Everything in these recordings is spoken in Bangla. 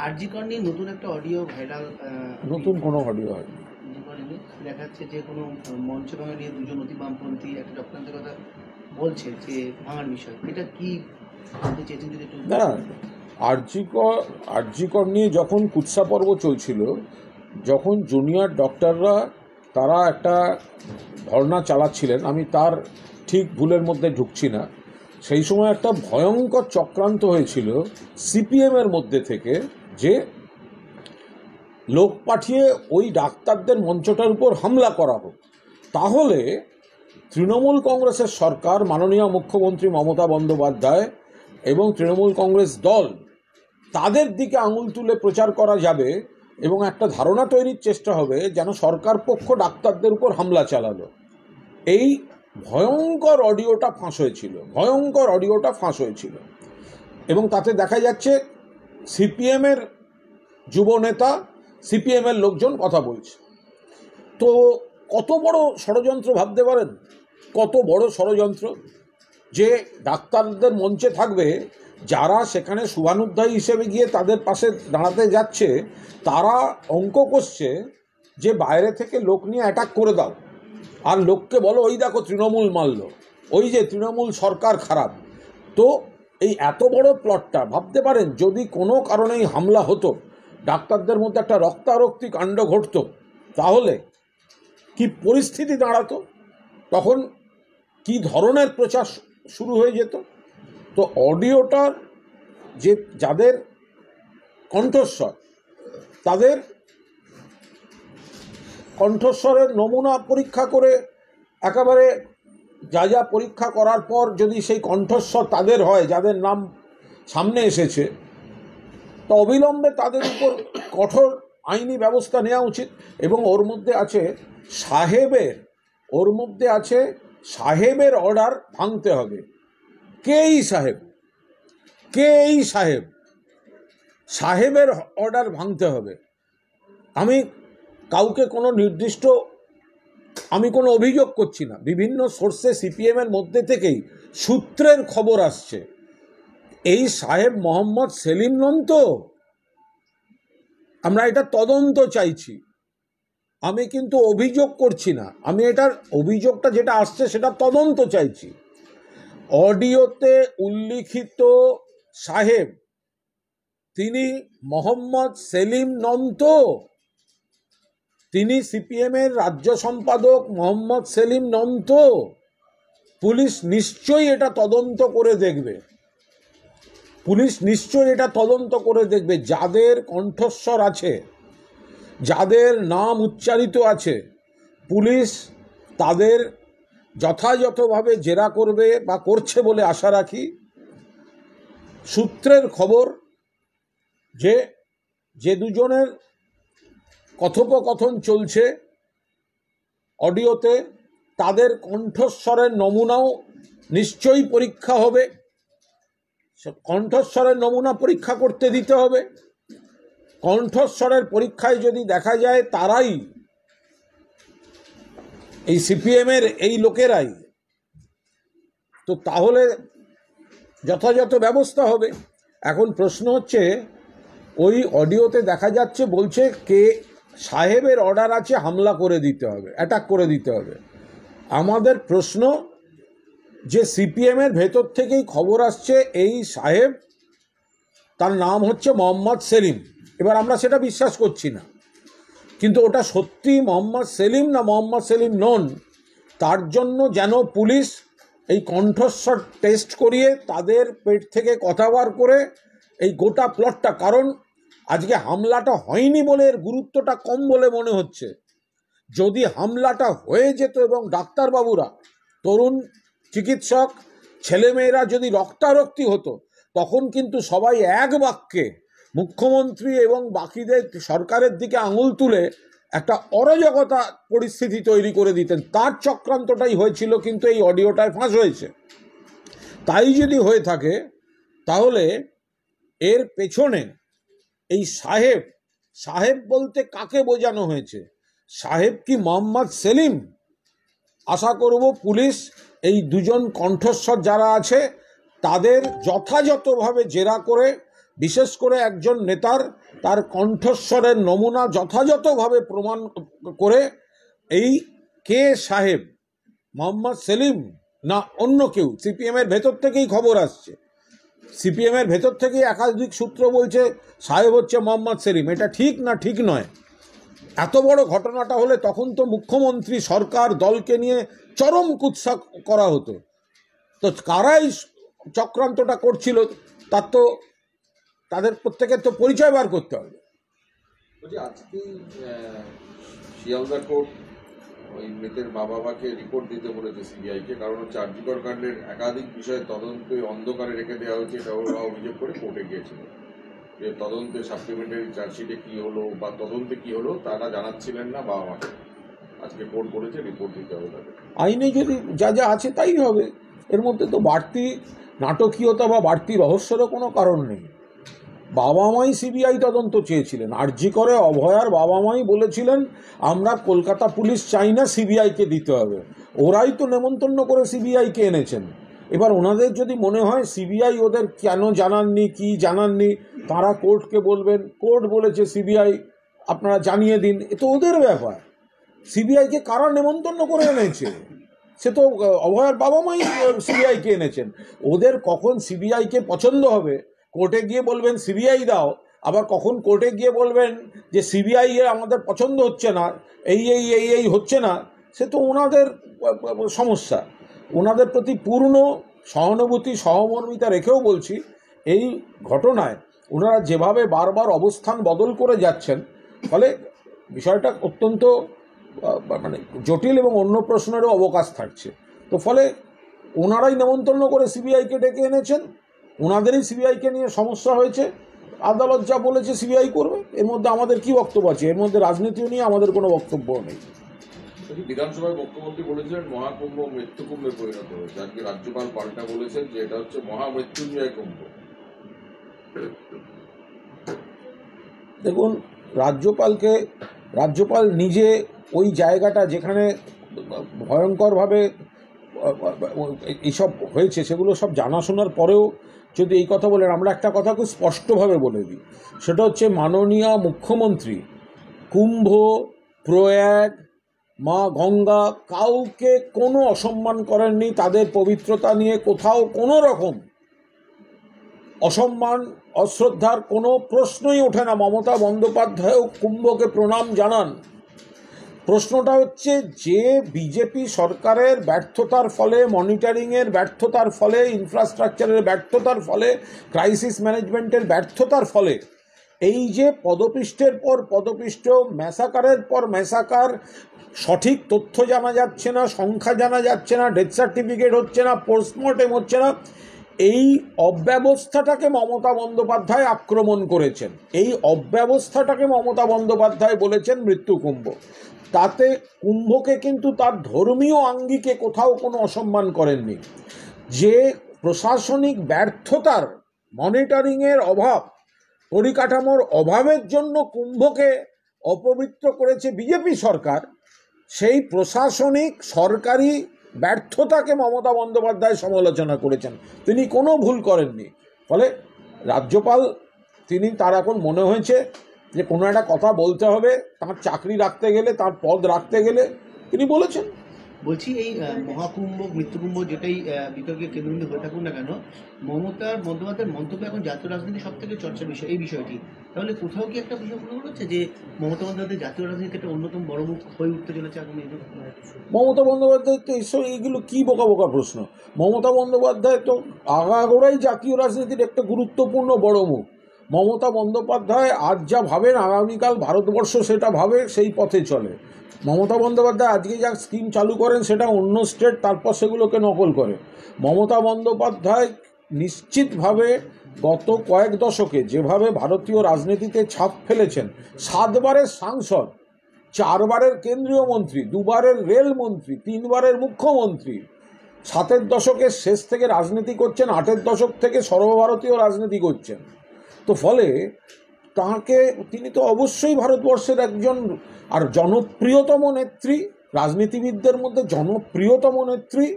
আরজি কর নিয়ে নতুন একটা অডিও ভাইরাল। নতুন কোনো অডিও হয়নি। দেখা যাচ্ছে যে কোনো মঞ্চ ভাঙা নিয়ে দুজন অতি বামপন্থী একটা চক্রান্তের কথা বলছে যে ভাঙার বিষয়, এটা কি বলতে চেয়েছেন যদি একটু? না, আরজিকর নিয়ে যখন কুৎসা পর্ব চলছিল, যখন জুনিয়র ডক্টররা তারা একটা ধর্ণা চালাচ্ছিলেন, আমি তার ঠিক ভুলের মধ্যে ঢুকছি না, সেই সময় একটা ভয়ঙ্কর চক্রান্ত হয়েছিল সিপিএমের মধ্যে থেকে, যে লোক পাঠিয়ে ওই ডাক্তারদের মঞ্চটার উপর হামলা করা হোক। তাহলে তৃণমূল কংগ্রেসের সরকার, মাননীয় মুখ্যমন্ত্রী মমতা বন্দ্যোপাধ্যায় এবং তৃণমূল কংগ্রেস দল, তাদের দিকে আঙুল তুলে প্রচার করা যাবে এবং একটা ধারণা তৈরির চেষ্টা হবে যেন সরকার পক্ষ ডাক্তারদের উপর হামলা চালালো। এই ভয়ঙ্কর অডিওটা ফাঁস হয়েছিল এবং তাতে দেখা যাচ্ছে সিপিএমের যুবনেতা, সিপিএমের লোকজন কথা বলছে। তো কত বড় ষড়যন্ত্র ভাবতে পারেন, কত বড় ষড়যন্ত্র, যে ডাক্তারদের মঞ্চে থাকবে যারা সেখানে শুভানুধ্যায়ী হিসেবে গিয়ে তাদের পাশে দাঁড়াতে যাচ্ছে, তারা অঙ্ক কষছে যে বাইরে থেকে লোক নিয়ে অ্যাটাক করে দাও, আর লোককে বলো ওই দেখো তৃণমূল মারল, ওই যে তৃণমূল সরকার খারাপ। তো এই এত বড় প্লটটা ভাবতে পারেন, যদি কোনো কারণেই হামলা হতো, ডাক্তারদের মধ্যে একটা রক্তারক্তি কাণ্ড ঘটতো, তাহলে কি পরিস্থিতি দাঁড়াতো, তখন কি ধরনের প্রচার শুরু হয়ে যেত। তো অডিওটার যে যাদের কণ্ঠস্বর, তাদের কণ্ঠস্বরের নমুনা পরীক্ষা করে একেবারে যা যা পরীক্ষা করার পর যদি সেই কণ্ঠস্বর তাদের হয়, যাদের নাম সামনে এসেছে, তো অবিলম্বে তাদের উপর কঠোর আইনি ব্যবস্থা নেওয়া উচিত। এবং ওর মধ্যে আছে সাহেবের অর্ডার ভাঙতে হবে। কে এই সাহেবের অর্ডার ভাঙতে হবে। আমি কাউকে কোনো নির্দিষ্ট কোনো অভিযোগ করছি না, বিভিন্ন সোর্সে সিপিএমের মধ্যে থেকেই সূত্রের খবর আসছে, এই সাহেব মোহাম্মদ সেলিম নন তো, আমরা এটা তদন্ত চাইছি। আমি কিন্তু অভিযোগ করছি না, আমি এটার অভিযোগটা যেটা আসছে সেটা তদন্ত চাইছি। অডিওতে উল্লিখিত সাহেব তিনি মোহাম্মদ সেলিম নন তো, তিনি সিপিএমের রাজ্য সম্পাদক মোহাম্মদ সেলিম নন তো। পুলিশ নিশ্চয়ই এটা তদন্ত করে দেখবে, যাদের কণ্ঠস্বর আছে, যাদের নাম উচ্চারিত আছে, পুলিশ তাদের যথাযথভাবে জেরা করবে বা করছে বলে আশা রাখি। সূত্রের খবর যে দুজনের কথোপকথন চলছে অডিওতে, তাদের কণ্ঠস্বরের নমুনাও নিশ্চয়ই পরীক্ষা হবে, কণ্ঠস্বরের নমুনা পরীক্ষা করতে দিতে হবে। কণ্ঠস্বরের পরীক্ষায় যদি দেখা যায় তারাই এই সিপিএমের এই লোকেরাই, তো তাহলে যথাযথ ব্যবস্থা হবে। এখন প্রশ্ন হচ্ছে, ওই অডিওতে দেখা যাচ্ছে বলছে কে সাহেবের অর্ডার আছে হামলা করে দিতে হবে, অ্যাটাক করে দিতে হবে। আমাদের প্রশ্ন যে সিপিএমের ভেতর থেকেই খবর আসছে এই সাহেব, তার নাম হচ্ছে মোহাম্মদ সেলিম। এবার আমরা সেটা বিশ্বাস করছি না, কিন্তু ওটা সত্যি মোহাম্মদ সেলিম না মোহাম্মদ সেলিম নন, তার জন্য যেন পুলিশ এই কণ্ঠস্বর টেস্ট করিয়ে তাদের পেট থেকে কথা বার করে এই গোটা প্লটটা, কারণ আজকে হামলাটা হয়নি বলে এর গুরুত্বটা কম বলে মনে হচ্ছে। যদি হামলাটা হয়ে যেত এবং ডাক্তারবাবুরা, তরুণ চিকিৎসক, ছেলেমেয়েরা যদি রক্তারক্তি হতো, তখন কিন্তু সবাই এক বাক্যে মুখ্যমন্ত্রী এবং বাকিদের সরকারের দিকে আঙুল তুলে একটা অরাজকতা পরিস্থিতি তৈরি করে দিতেন। তার চক্রান্তটাই হয়েছিল, কিন্তু এই অডিওটায় ফাঁস হয়েছে। তাই যদি হয়ে থাকে, তাহলে এর পেছনে এই সাহেব বলতে কাকে বোঝানো হয়েছে? সাহেব কি মোহাম্মদ সেলিম? আশা করব পুলিশ এই দুজন কণ্ঠস্বর যারা আছে তাদের যথাযথভাবে জেরা করে বিশেষ করে একজন নেতার তার কণ্ঠস্বরের নমুনা যথাযথভাবে প্রমাণ করে এই কে সাহেব, মোহাম্মদ সেলিম না অন্য কেউ, সিপিএমের ভেতর থেকেই খবর আসছে, সিপিএমের ভেতর থেকেই একাধিক সূত্র বলছে সাহেব হচ্ছে মোহাম্মদ সেলিম। এটা ঠিক না ঠিক নয়? এত বড় ঘটনাটা হলে তখন তো মুখ্যমন্ত্রী, সরকার, দলকে নিয়ে চরম কুৎসা করা হতো। তো কারাই চক্রান্তটা করছিল তার তো তাদের প্রত্যেকের তো পরিচয় বার করতে হবে। বলছি আজকে শিয়ালদা কোর্ট ওই মৃতের বাবাকে রিপোর্ট দিতে বলেছে সিবিআইকে, কারণ হচ্ছে আরজিকর কাণ্ডের একাধিক বিষয়ে তদন্তে অন্ধকারে রেখে দেওয়া হয়েছে, এটা ওরা অভিযোগ করে কোর্টে গিয়েছিল যে তদন্তে সাপ্লিমেন্টারি চার্জশিটে কি হলো বা তদন্তে কি হলো তারা জানাচ্ছিলেন না বাবা মাকে। আজকে কোর্ট বলেছে রিপোর্ট দিতে হবে তাদের। আইনে যদি যা যা আছে তাই হবে, এর মধ্যে তো বাড়তি নাটকীয়তা বা বাড়তি রহস্যেরও কোনো কারণ নেই। বাবা মাই সিবিআই তদন্ত চেয়েছিলেন, আরজি করে অভয়ার বাবা মাই বলেছিলেন আমরা কলকাতা পুলিশ চাই না, সিবিআইকে দিতে হবে। ওরাই তো নেমন্তন্ন করে সিবিআইকে এনেছেন। এবার ওনাদের যদি মনে হয় সিবিআই ওদের কেন জানাননি, কি জানাননি, তারা কোর্টকে বলবেন, কোর্ট বলেছে সিবিআই আপনারা জানিয়ে দিন, এ তো ওদের ব্যাপার। সিবিআইকে কারা নেমন্তন্ন করে এনেছে? সে তো অভয়ার বাবা মাই সিবিআইকে এনেছেন। ওদের কখন সিবিআইকে পছন্দ হবে কোর্টে গিয়ে বলবেন সিবিআই দাও, আবার কখন কোর্টে গিয়ে বলবেন যে সিবিআই আমাদের পছন্দ হচ্ছে না, এই হচ্ছে না, সে তো ওনাদের সমস্যা। ওনাদের প্রতি পূর্ণ সহানুভূতি সহমর্মিতা রেখেও বলছি, এই ঘটনায় ওনারা যেভাবে বারবার অবস্থান বদল করে যাচ্ছেন, ফলে বিষয়টা অত্যন্ত মানে জটিল এবং অন্য প্রশ্নেরও অবকাশ থাকছে। তো ফলে ওনারাই নেমন্তন্ন করে সিবিআইকে ডেকে এনেছেন, ওনাদেরই সিবিআইকে নিয়ে সমস্যা হয়েছে, আদালত যা বলেছে সিবিআই করবে। এর মধ্যে আমাদের কি বক্তব্য আছে? এর মধ্যে রাজনীতিও নিয়ে আমাদের কোনো বক্তব্য নেই। বিধানসভায় মুখ্যমন্ত্রী বলেছিলেন মহাকুম্ভ মৃত্যুকুম্ভে পরিণত হয়েছে, আজকে রাজ্যপাল পাল্টা বলেছেন যে এটা হচ্ছে মহামৃত্যুঞ্জয় কুম্ভ। দেখুন, রাজ্যপাল নিজে ওই জায়গাটা যেখানে ভয়ঙ্করভাবে এইসব হয়েছে সেগুলো সব জানাশোনার পরেও যদি এই কথা বলেন, আমরা একটা কথা খুব স্পষ্টভাবে বলে দিই, সেটা হচ্ছে মাননীয় মুখ্যমন্ত্রী কুম্ভ, প্রয়াগ, মা গঙ্গা কাউকে কোনো অসম্মান করেননি। তাদের পবিত্রতা নিয়ে কোথাও কোনো রকম অসম্মান অশ্রদ্ধার কোনো প্রশ্নই ওঠে না। মমতা বন্দ্যোপাধ্যায়ও কুম্ভকে প্রণাম জানান। প্রশ্নটা হচ্ছে যে বিজেপি সরকারের ব্যর্থতার ফলে, মনিটরিংয়ের ব্যর্থতার ফলে, ইনফ্রাস্ট্রাকচারের ব্যর্থতার ফলে, ক্রাইসিস ম্যানেজমেন্টের ব্যর্থতার ফলে এই যে পদপিষ্টের পর পদপিষ্ট, ম্যাসাকারের পর ম্যাসাকার, সঠিক তথ্য জানা যাচ্ছে না, সংখ্যা জানা যাচ্ছে না, ডেথ সার্টিফিকেট হচ্ছে না, পোস্টমর্টেম হচ্ছে না, এই অব্যবস্থাটাকে মমতা বন্দ্যোপাধ্যায় আক্রমণ করেছেন। এই অব্যবস্থাটাকে মমতা বন্দ্যোপাধ্যায় বলেছেন মৃত্যুকুম্ভ। তাতে কুম্ভকে কিন্তু তার ধর্মীয় আঙ্গিকে কোথাও কোনো অসম্মান করেননি। যে প্রশাসনিক ব্যর্থতার, মনিটরিংয়ের অভাব, পরিকাঠামোর অভাবের জন্য কুম্ভকে অপবিত্র করেছে বিজেপি সরকার, সেই প্রশাসনিক সরকারি ব্যর্থতাকে মমতা বন্দ্যোপাধ্যায় সমালোচনা করেছেন। তিনি কোনো ভুল করেননি। ফলে রাজ্যপাল তার এখন মনে হয়েছে যে কোনো একটা কথা বলতে হবে, তার চাকরি রাখতে গেলে, তার পদ রাখতে গেলে তিনি বলেছেন। বলছি এই মহাকুম্ভ মৃত্যুকুম্ভ যেটাই বিতর্কের কেন্দ্রবিন্দু হয়ে থাকুন না কেন, মমতা বন্দ্যোপাধ্যায়ের মন্তব্য এখন জাতীয় রাজনীতি সব থেকে চর্চার বিষয় এই বিষয়টি। তাহলে কোথাও কি একটা বিষয় মনে হচ্ছে যে মমতা বন্দ্যোপাধ্যায় জাতীয় রাজনীতিতে একটা অন্যতম বড় মুখ হয়ে উঠতে চলেছে এখন? মমতা বন্দ্যোপাধ্যায় তো এগুলো কি বোকা বোকা প্রশ্ন। মমতা বন্দ্যোপাধ্যায় তো আগাগোড়াই জাতীয় রাজনীতির একটা গুরুত্বপূর্ণ বড় মুখ। মমতা বন্দ্যোপাধ্যায় আজ যা ভাবেন আগামীকাল ভারতবর্ষ সেটা ভাবে, সেই পথে চলে। মমতা বন্দ্যোপাধ্যায় আজকে যা স্কিম চালু করেন সেটা অন্য স্টেট তারপর সেগুলোকে নকল করে। মমতা বন্দ্যোপাধ্যায় নিশ্চিতভাবে গত কয়েক দশকে যেভাবে ভারতীয় রাজনীতিতে ছাপ ফেলেছেন, 7 বারের সাংসদ, 4 বারের কেন্দ্রীয় মন্ত্রী, 2 বারের রেলমন্ত্রী, 3 বারের মুখ্যমন্ত্রী, 7-এর দশকের শেষ থেকে রাজনীতি করছেন, 8-এর দশক থেকে সর্বভারতীয় রাজনীতি করছেন। তো ফলে তিনি তো অবশ্যই ভারতবর্ষের একজন আর জনপ্রিয়তম নেত্রী, রাজনীতিবিদদের মধ্যে জনপ্রিয়তম নেত্রী,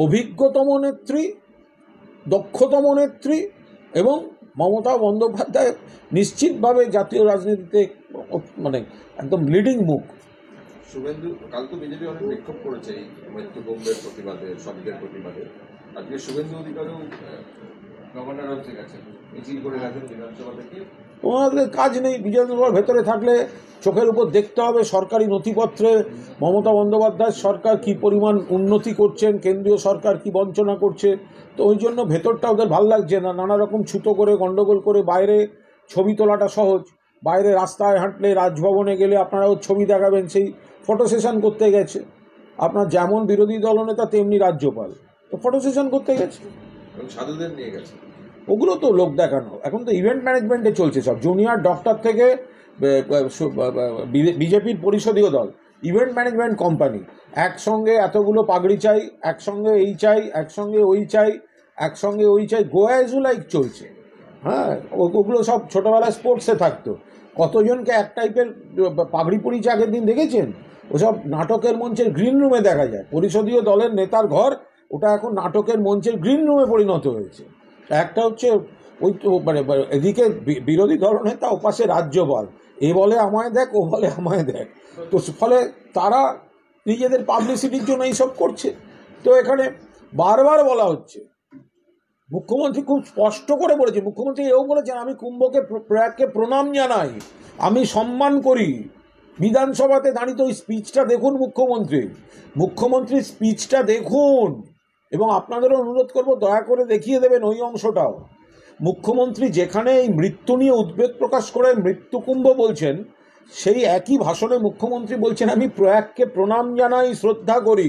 অভিজ্ঞতম নেত্রী, দক্ষতম নেত্রী এবং মমতা বন্দ্যোপাধ্যায় নিশ্চিতভাবে জাতীয় রাজনীতিতে মানে একদম লিডিং মুখ। শুভেন্দু কাল তো বিজেপি অনেক বিক্ষোভ করেছে এই মৃত্যুকুম্ভের প্রতিবাদে, শব্দের প্রতিবাদে। আজকে শুভেন্দু অধিকারও গভর্নর হচ্ছে গেছেন, মিছিল করে গেছেন বিধানসভা থেকে। ওনাদের কাজ নেই, বিধানসভার ভেতরে থাকলে চোখের উপর দেখতে হবে সরকারি নথিপত্রে মমতা বন্দ্যোপাধ্যায় সরকার কি পরিমাণ উন্নতি করছেন, কেন্দ্রীয় সরকার কি বঞ্চনা করছে। তো ওই জন্য ভেতরটা ওদের ভাল লাগছে না, নানা রকম ছুতো করে গণ্ডগোল করে। বাইরে ছবি তোলাটা সহজ, বাইরে রাস্তায় হাঁটলে রাজভবনে গেলে আপনারাও ছবি দেখাবেন, সেই ফটো সেশন করতে গেছে। আপনার যেমন বিরোধী দলনেতা তেমনি রাজ্যপাল, তো ফটো সেশন করতে গেছে, সাধুদের নিয়ে গেছে। ওগুলো তো লোক দেখানো। এখন তো ইভেন্ট ম্যানেজমেন্টে চলছে সব, জুনিয়র ডক্টর থেকে বিজেপির পরিষদীয় দল, ইভেন্ট ম্যানেজমেন্ট কোম্পানি, একসঙ্গে এতগুলো পাগড়ি চাই, একসঙ্গে এই চাই, একসঙ্গে ওই চাই, একসঙ্গে ওই চাই, গোয়াজুলাইক চলছে। হ্যাঁ, ওগুলো সব ছোটোবেলায় স্পোর্টসে থাকতো। কতজনকে এক টাইপের পাগড়ি পরিচয় আগের দিন দেখেছেন? ওসব নাটকের মঞ্চের গ্রিন রুমে দেখা যায়। পরিষদীয় দলের নেতার ঘর ওটা এখন নাটকের মঞ্চের গ্রিন রুমে পরিণত হয়েছে। একটা হচ্ছে ওই তো মানে এদিকে বিরোধী দলনেতা, ওপাশে রাজ্যপাল, এ বলে আমায় দেখ, ও বলে আমায় দেখ। তো ফলে তারা নিজেদের পাবলিসিটির জন্য এইসব করছে। তো এখানে বারবার বলা হচ্ছে, মুখ্যমন্ত্রী খুব স্পষ্ট করে বলেছে, মুখ্যমন্ত্রী এও বলেছেন আমি কুম্ভকে প্রয়াগকে প্রণাম জানাই, আমি সম্মান করি। বিধানসভাতে দাঁড়িয়ে ওই স্পিচটা দেখুন, মুখ্যমন্ত্রীর স্পিচটা দেখুন, এবং আপনাদেরও অনুরোধ করব দয়া করে দেখিয়ে দেবেন ওই অংশটাও। মুখ্যমন্ত্রী যেখানে এই মৃত্যু নিয়ে উদ্বেগ প্রকাশ করে মৃত্যুকুম্ভ বলছেন, সেই একই ভাষণে মুখ্যমন্ত্রী বলছেন আমি প্রয়াগকে প্রণাম জানাই, শ্রদ্ধা করি।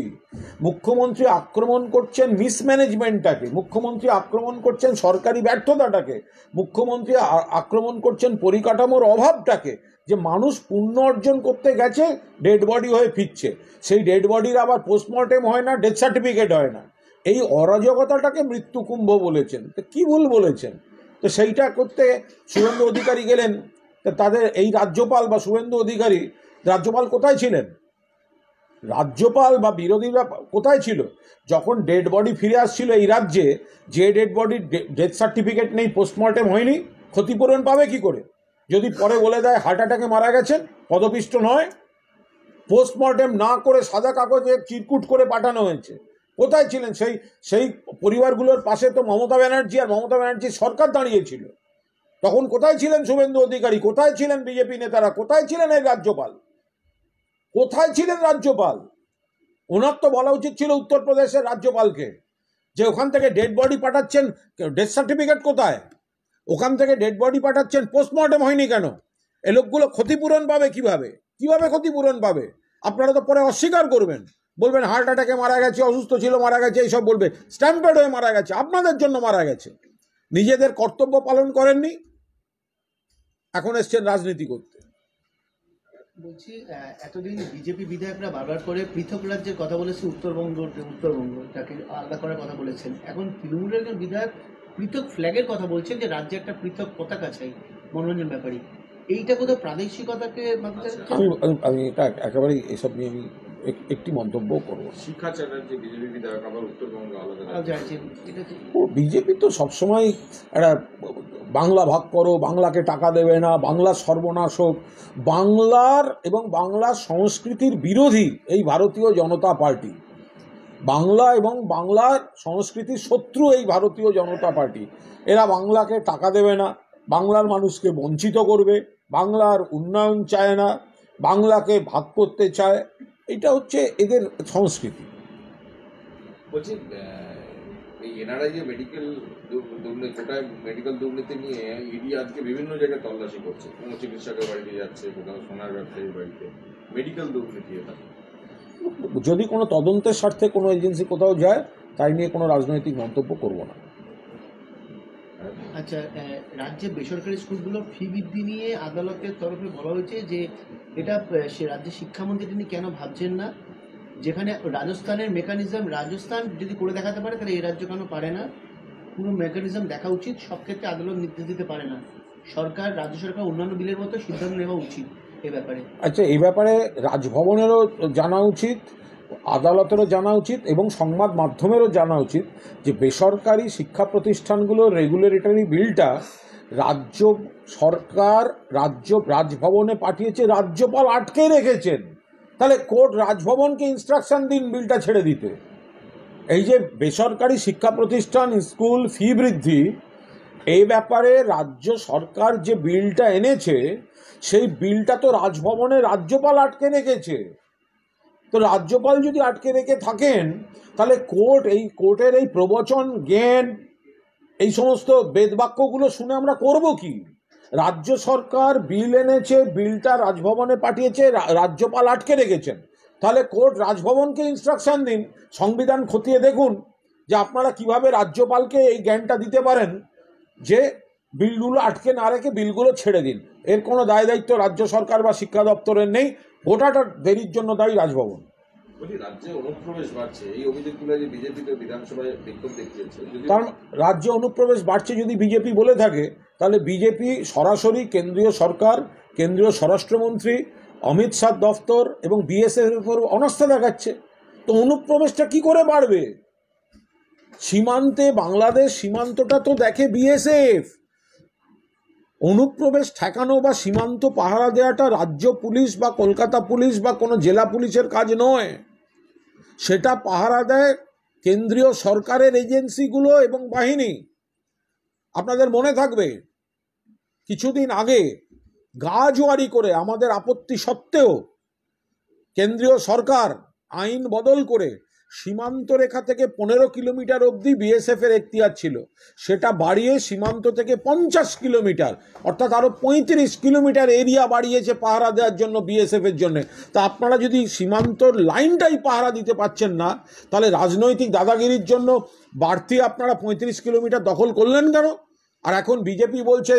মুখ্যমন্ত্রী আক্রমণ করছেন মিসম্যানেজমেন্টটাকে, মুখ্যমন্ত্রী আক্রমণ করছেন সরকারি ব্যর্থতাটাকে, মুখ্যমন্ত্রী আক্রমণ করছেন পরিকাঠামোর অভাবটাকে, যে মানুষ পুণ্য অর্জন করতে গেছে, ডেড বডি হয়ে ফিরছে, সেই ডেড বডির আবার পোস্টমর্টেম হয় না, ডেথ সার্টিফিকেট হয় না। এই অরাজকতাটাকে মৃত্যুকুম্ভ বলেছেন। তো কী ভুল বলেছেন? তো সেইটা করতে শুভেন্দু অধিকারী গেলেন। তো তাদের এই রাজ্যপাল বা শুভেন্দু অধিকারী, রাজ্যপাল কোথায় ছিলেন? রাজ্যপাল বা বিরোধীরা কোথায় ছিল যখন ডেড বডি ফিরে আসছিল এই রাজ্যে? যে ডেড বডির ডেথ সার্টিফিকেট নেই, পোস্টমর্টেম হয়নি, ক্ষতিপূরণ পাবে কি করে? যদি পরে বলে দেয় হার্ট অ্যাটাকে মারা গেছেন, পদপিষ্ট নয়, পোস্টমর্টেম না করে সাদা কাগজে চিরকুট করে পাঠানো হয়েছে, কোথায় ছিলেন? সেই পরিবারগুলোর পাশে তো মমতা ব্যানার্জি আর মমতা ব্যানার্জির সরকার দাঁড়িয়েছিল। তখন কোথায় ছিলেন শুভেন্দু অধিকারী? কোথায় ছিলেন বিজেপি নেতারা? কোথায় ছিলেন এই রাজ্যপাল? কোথায় ছিলেন রাজ্যপাল? ওনার তো বলা উচিত ছিল উত্তরপ্রদেশের রাজ্যপালকে, যে ওখান থেকে ডেড বডি পাঠাচ্ছেন, ডেথ সার্টিফিকেট কোথায়? ওখান থেকে ডেড বডি পাঠাচ্ছেন, পোস্টমর্টেম হয়নি কেন? এ লোকগুলো ক্ষতিপূরণ পাবে কিভাবে? কিভাবে ক্ষতিপূরণ পাবে? আপনারা তো পরে অস্বীকার করবেন, বলবেন হার্ট অ্যাটাকে মারা গেছে, অসুস্থ ছিল মারা গেছে, এইসব বলবে। স্ট্যাম্পেড হয়ে মারা গেছে, আপনাদের জন্য মারা গেছে। নিজেদের কর্তব্য পালন করেননি, এখন এসছেন রাজনীতি করতে। বলছি, এতদিন বিজেপি বিধায়করা বারবার করে পৃথক রাজ্যের কথা বলেছে, উত্তরবঙ্গটাকে আলাদা করার কথা বলেছেন। এখন তৃণমূলের একজন বিধায়ক পৃথক ফ্ল্যাগের কথা বলছেন, যে রাজ্যে একটা পৃথক পতাকা চাই। মনোরঞ্জন ব্যাপারী, এইটা কোথাও প্রাদেশিকতাকে আমি এটা একেবারেই এসব নিয়ে আমি একটি মন্তব্য করব। শিক্ষা চ্যাটার্জি বিজেপি বিধায়ক আবার উত্তরবঙ্গে আলাদা। বিজেপি তো সবসময় একটা বাংলা ভাগ করো, বাংলাকে টাকা দেবে না, বাংলার সর্বনাশ হোক, বাংলার এবং বাংলার সংস্কৃতির বিরোধী এই ভারতীয় জনতা পার্টি। বাংলা এবং বাংলার সংস্কৃতির শত্রু এই ভারতীয় জনতা পার্টি। এরা বাংলাকে টাকা দেবে না, বাংলার মানুষকে বঞ্চিত করবে, বাংলার উন্নয়ন চায় না, বাংলাকে ভাগ করতে চায়। এটা হচ্ছে এদের সংস্কৃতি। বলছি, এই এনআরআই যে মেডিকেল দুর্নীতি, কোটায় মেডিকেল দুর্নীতি নিয়ে ইডি আজকে বিভিন্ন জায়গায় তল্লাশি করছে। কোনো চিকিৎসকের বাড়িতে যাচ্ছে, কোথাও সোনার ব্যবসায়ীর বাড়িতে। মেডিকেল দুর্নীতি এটা যদি কোনো তদন্তের স্বার্থে কোনো এজেন্সি কোথাও যায়, তাই নিয়ে কোনো রাজনৈতিক মন্তব্য করব না। আচ্ছা, রাজ্যে বেসরকারি স্কুলগুলোর ফি বৃদ্ধি নিয়ে আদালতের তরফে বলা হয়েছে যে এটা সে রাজ্যের শিক্ষামন্ত্রী তিনি কেন ভাবছেন না, যেখানে রাজস্থানের মেকানিজম, রাজস্থান যদি করে দেখাতে পারে তাহলে এই রাজ্য কেন পারে না? পুরো মেকানিজম দেখা উচিত, সব ক্ষেত্রে আদালত নির্দেশ দিতে পারে না, সরকার, রাজ্য সরকার অন্যান্য বিলের মতো সিদ্ধান্ত নেওয়া উচিত এ ব্যাপারে। আচ্ছা, এই ব্যাপারে রাজভবনেরও জানা উচিত, আদালতেরও জানা উচিত, এবং সংবাদ মাধ্যমেরও জানা উচিত যে বেসরকারি শিক্ষা প্রতিষ্ঠানগুলোর রেগুলেটরি বিলটা রাজ্য সরকার রাজভবনে পাঠিয়েছে, রাজ্যপাল আটকে রেখেছেন। তাহলে কোর্ট রাজভবনকে ইনস্ট্রাকশন দিন বিলটা ছেড়ে দিতে। এই যে বেসরকারি শিক্ষা প্রতিষ্ঠান স্কুল ফি বৃদ্ধি, এই ব্যাপারে রাজ্য সরকার যে বিলটা এনেছে সেই বিলটা তো রাজভবনে রাজ্যপাল আটকে রেখেছে। তো রাজ্যপাল যদি আটকে রেখে থাকেন তাহলে কোর্টের এই প্রবচন জ্ঞান, এই সমস্ত বেদবাক্যগুলো শুনে আমরা করব কি? রাজ্য সরকার বিল এনেছে, বিলটা রাজভবনে পাঠিয়েছে, রাজ্যপাল আটকে রেখেছেন। তাহলে কোর্ট রাজভবনকে ইনস্ট্রাকশন দিন, সংবিধান খতিয়ে দেখুন যে আপনারা কিভাবে রাজ্যপালকে এই জ্ঞানটা দিতে পারেন যে বিলগুলো আটকে না রেখে বিলগুলো ছেড়ে দিন। এর কোনো দায় দায়িত্ব রাজ্য সরকার বা শিক্ষা দপ্তরের নেই, গোটাটা দেরির জন্য দায়ী রাজভবন। রাজ্যে অনুপ্রবেশ বাড়ছে, এই অভিযোগগুলো যে বিজেপিতে বিধানসভায় বিক্ষোভ দেখিয়েছে। কারণ রাজ্যে অনুপ্রবেশ বাড়ছে যদি বিজেপি বলে থাকে, তাহলে বিজেপি সরাসরি কেন্দ্রীয় সরকার, কেন্দ্রীয় স্বরাষ্ট্রমন্ত্রী অমিত শাহ দফতর এবং বিএসএফ এর উপর অনাস্থা দেখাচ্ছে। তো অনুপ্রবেশটা কি করে বাড়বে? সীমান্তে, বাংলাদেশ সীমান্তটা তো দেখে বিএসএফ। অনুপ্রবেশ ঠেকানো বা সীমান্ত পাহারা দেওয়াটা রাজ্য পুলিশ বা কলকাতা পুলিশ বা কোনো জেলা পুলিশের কাজ নয়, সেটা পাহারা দেয় কেন্দ্রীয় সরকারের এজেন্সিগুলো এবং বাহিনী। আপনাদের মনে থাকবে কিছুদিন আগে গা জোয়ারি করে আমাদের আপত্তি সত্ত্বেও কেন্দ্রীয় সরকার আইন বদল করে সীমান্ত রেখা থেকে 15 কিলোমিটার অবধি বিএসএফ এর এখতিয়ার ছিল, সেটা বাড়িয়ে সীমান্ত থেকে 50 কিলোমিটার, অর্থাৎ আরো 35 কিলোমিটার এরিয়া বাড়িয়েছে পাহারা দেওয়ার জন্য বিএসএফ এর জন্য। তা আপনারা যদি সীমান্তর লাইনটাই পাহারা দিতে পারছেন না, তাহলে রাজনৈতিক দাদাগিরির জন্য বাড়তি আপনারা 35 কিলোমিটার দখল করলেন কেন? আর এখন বিজেপি বলছে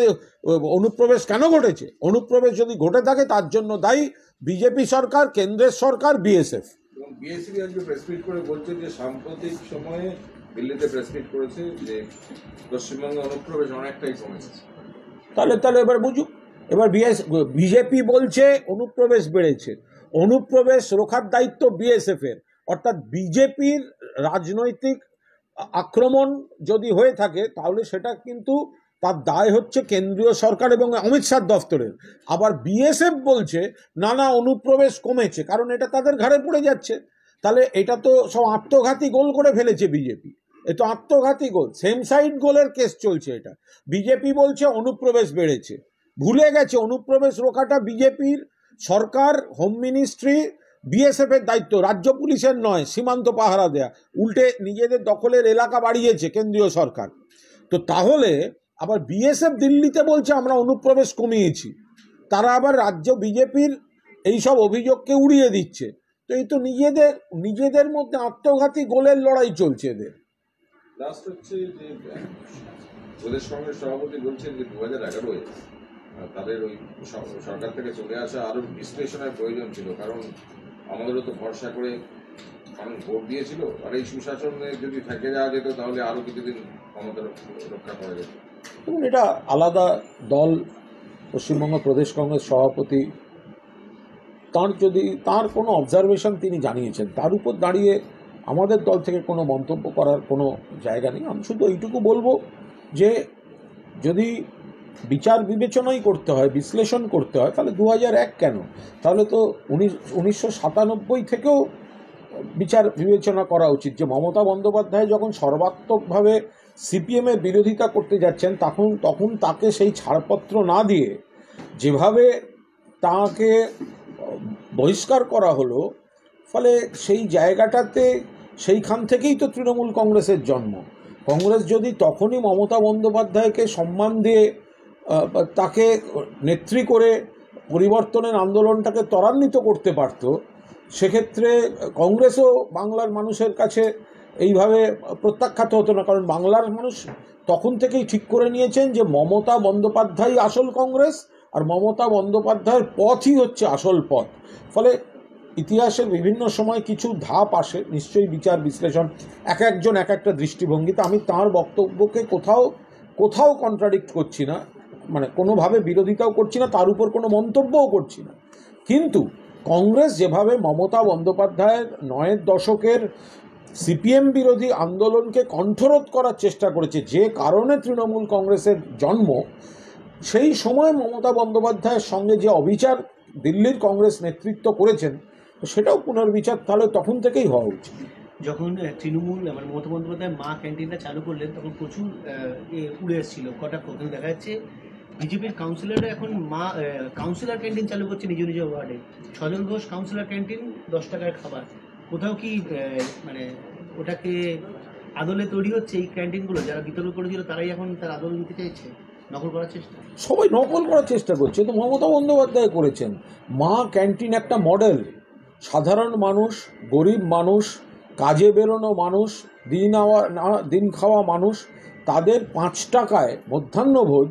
অনুপ্রবেশ কেন ঘটেছে? অনুপ্রবেশ যদি ঘটে থাকে তার জন্য দায়ী বিজেপি সরকার, কেন্দ্রের সরকার, বিএসএফ। বিএসপি আজকে প্রেস মিট করে বলছে যে সাম্প্রতিক সময়ে দিল্লিতে প্রেস মিট করেছে যে পশ্চিমবঙ্গে অনুপ্রবেশ অনেকটাই কমেছে। তাহলে এবার বুঝুক, এবার বিজেপি বলছে অনুপ্রবেশ বেড়েছে। অনুপ্রবেশ রোখার দায়িত্ব বিএসএফ এর, অর্থাৎ বিজেপির রাজনৈতিক আক্রমণ যদি হয়ে থাকে তাহলে সেটা কিন্তু তার দায় হচ্ছে কেন্দ্রীয় সরকার এবং অমিত শাহ দফতরের। আবার বিএসএফ বলছে না না অনুপ্রবেশ কমেছে, কারণ এটা তাদের ঘাড়ে পড়ে যাচ্ছে। তাহলে এটা তো সব আত্মঘাতী গোল করে ফেলেছে বিজেপি, এ তো আত্মঘাতী গোল, সেম সাইড গোলের কেস চলছে। এটা বিজেপি বলছে অনুপ্রবেশ বেড়েছে, ভুলে গেছে অনুপ্রবেশ রোখাটা বিজেপির সরকার, হোম মিনিস্ট্রি, বিএসএফ এর দায়িত্ব, রাজ্য পুলিশের নয় সীমান্ত পাহারা দেয়া। উল্টে নিজেদের দখলের এলাকা বাড়িয়েছে কেন্দ্রীয় সরকার। তো তাহলে আবার বিএসএফ দিল্লিতে বলছে আমরা অনুপ্রবেশ কমিয়েছি, তারা আবার রাজ্য বিজেপির এইসব অভিযোগকে উড়িয়ে দিচ্ছে। তো এই তো নিজেদের মধ্যে আত্মঘাতী গোলের লড়াই চলছে এদের। লাস্ট হচ্ছে যে প্রদেশ কংগ্রেস সভাপতি বলছেন যে 2011-এ তাদের ওই সরকার থেকে চলে আসা আরো বিশ্লেষণের প্রয়োজন ছিল, কারণ আমাদেরও তো ভরসা করে মানুষ ভোট দিয়েছিল, আর এই সুশাসনে যদি থেকে যাওয়া যেত তাহলে আরো কিছুদিন ক্ষমতা রক্ষা করা যেত। এবং এটা আলাদা দল, পশ্চিমবঙ্গ প্রদেশ কংগ্রেস সভাপতি তার কোনো অবজারভেশন তিনি জানিয়েছেন, তার উপর দাঁড়িয়ে আমাদের দল থেকে কোনো মন্তব্য করার কোনো জায়গা নেই। আমি শুধু এইটুকু বলবো যে যদি বিচার বিবেচনাই করতে হয়, বিশ্লেষণ করতে হয়, তাহলে 2001 কেন? তাহলে তো 1997 থেকেও বিচার বিবেচনা করা উচিত। যে মমতা বন্দ্যোপাধ্যায় যখন সর্বাত্মকভাবে সিপিএমের বিরোধিতা করতে যাচ্ছেন তখন তাকে সেই ছাড়পত্র না দিয়ে যেভাবে তাকে বহিষ্কার করা হলো, ফলে সেই জায়গাটাতে সেইখান থেকেই তো তৃণমূল কংগ্রেসের জন্ম। কংগ্রেস যদি তখনই মমতা বন্দ্যোপাধ্যায়কে সম্মান দিয়ে তাকে নেত্রী করে পরিবর্তনের আন্দোলনটাকে ত্বরান্বিত করতে পারত, সেক্ষেত্রে কংগ্রেসও বাংলার মানুষের কাছে এইভাবে প্রত্যাখ্যাত হতো না। কারণ বাংলার মানুষ তখন থেকেই ঠিক করে নিয়েছেন যে মমতা বন্দ্যোপাধ্যায় আসল কংগ্রেস, আর মমতা বন্দ্যোপাধ্যায়ের পথই হচ্ছে আসল পথ। ফলে ইতিহাসের বিভিন্ন সময় কিছু ধাপ আসে, নিশ্চয়ই বিচার বিশ্লেষণ, একজন এক একটা দৃষ্টিভঙ্গিতে। আমি তাঁর বক্তব্যকে কোথাও কন্ট্রাডিক্ট করছি না, মানে কোনোভাবে বিরোধিতাও করছি না, তার উপর কোনো মন্তব্যও করছি না। কিন্তু কংগ্রেস যেভাবে মমতা বন্দ্যোপাধ্যায়ের 9-এর দশকের সিপিএম বিরোধী আন্দোলনকে কণ্ঠরোধ করার চেষ্টা করেছে, যে কারণে তৃণমূল কংগ্রেসের জন্ম, সেই সময় মমতা বন্দ্যোপাধ্যায়ের সঙ্গে যে অবিচার দিল্লির কংগ্রেস নেতৃত্ব করেছেন, তো সেটাও পুনর্বিচার তাহলে তখন থেকেই হওয়া উচিত। যখন তৃণমূল মানে মমতা বন্দ্যোপাধ্যায় মা ক্যান্টিনটা চালু করলেন তখন প্রচুর উড়ে এসেছিল কটাক্ষ, কিন্তু দেখা যাচ্ছে বিজেপির কাউন্সিলররা এখন মা কাউন্সিলর ক্যান্টিন চালু করছে নিজ নিজ ওয়ার্ডে। সজল ঘোষ কাউন্সিলর ক্যান্টিন 10 টাকার খাবার। কোথাও কি মানে ওটাকে আদলে তৈরি হচ্ছে এই ক্যান্টিনগুলো, যারা বিতর্ক করেছিল তারাই এখন তার আদল নিতে চাইছে, নকল করার চেষ্টা? সবাই নকল করার চেষ্টা করছে, তো মমতা বন্দ্যোপাধ্যায় করেছেন। মা ক্যান্টিন একটা মডেল। সাধারণ মানুষ, গরিব মানুষ, কাজে বেরোনো মানুষ, দিন খাওয়া মানুষ, তাদের 5 টাকায় মধ্যাহ্নভোজ,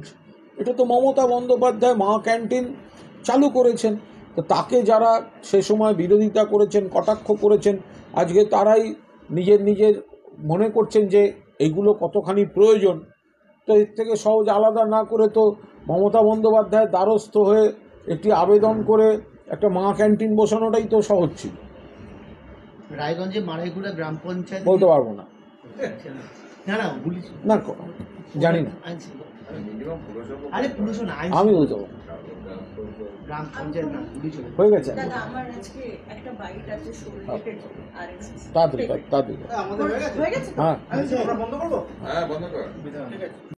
এটা তো মমতা বন্দ্যোপাধ্যায় মা ক্যান্টিন চালু করেছেন। তো তাকে যারা সে সময় বিরোধিতা করেছেন, কটাক্ষ করেছেন, আজকে তারাই নিজের মনে করছেন যে এইগুলো কতখানি প্রয়োজন। তো এর থেকে সহজ আলাদা না করে তো মমতা বন্দ্যোপাধ্যায়ের দ্বারস্থ হয়ে একটি আবেদন করে একটা মা ক্যান্টিন বসানোটাই তো সহজ ছিল। রায়গঞ্জে মারাইগুড়া গ্রাম পঞ্চায়েত বলতে পারবো না, না না পুলিশ না জানি না, আরে পুরসভা আইন আমি বলতে পারবো। গ্রাম পঞ্চায়েত না পুলিশ হয়ে গেছে, দাদা আমার আজকে একটা বাইট আছে রিলেটেড আরএসএস তাড়াতাড়ি হয়ে গেছে তো? হ্যাঁ। হ্যাঁ বন্ধ কর।